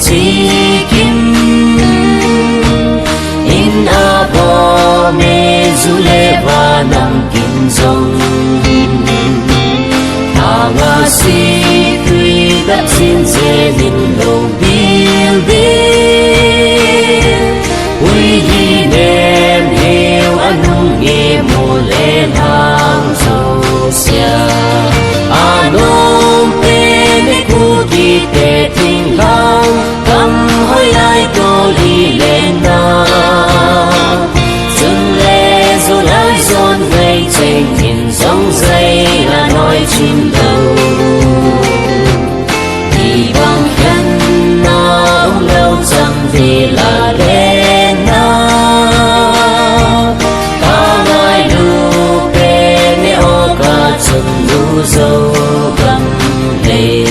chỉ kim in a bo me du le ba nam kim dong ta nga si tui đắp xin dê linh lâu bil bil ui hi nem yêu anung nghe mô lê lang dâu xia anong pe me ku ki te ting lang cầm hoi ai tô li lên na dừng lê dù lại dồn gây trên nhìn giống dây là nói chim đầu thì bằng khen na ông lâu chẳng vì là lên na cả ngày lu pe me o cả chừng lu dâu cầm lê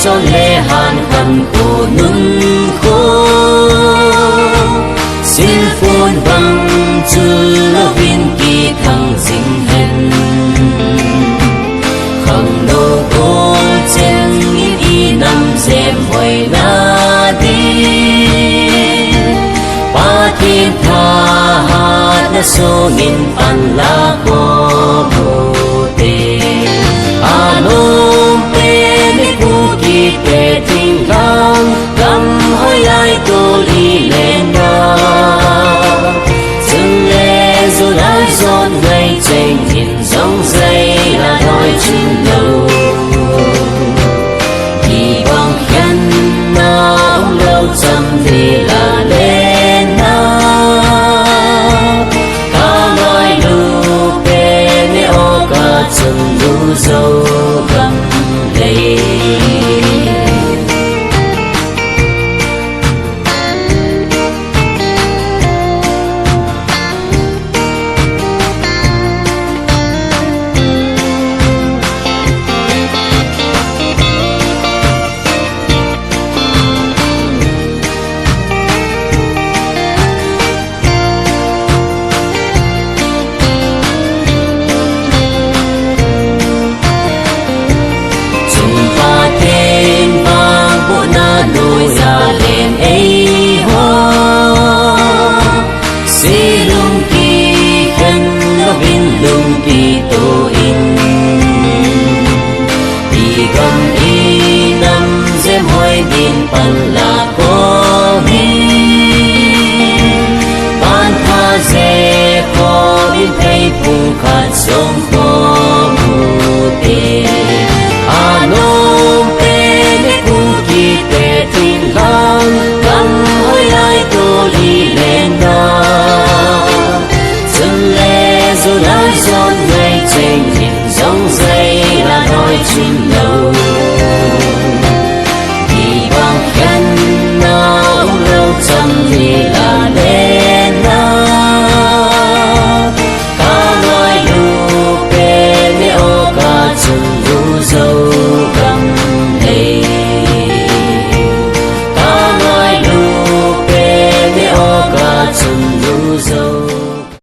cho lê hàn khăn khổ nung khô xin phun bằng chư lô viên kỳ thăng dinh hèn khăn nô cô trên y nằm dèm hồi na đi ba thiên tha hát na số nghìn pan la cô bồ tê anong pe me ku ki te ting lang cầm hoi ai tô li lên na dừng lê dù lại dồn gây trên nhìn giống dây là nói chim lâu thì bằng khen na ông lâu chăm vì là lên na cả ngày lu pe me o cả chừng lu dâu cầm lê Hãy subscribe cho kênh Ghiền Mì Gõ để không bỏ lỡ những video hấp dẫn.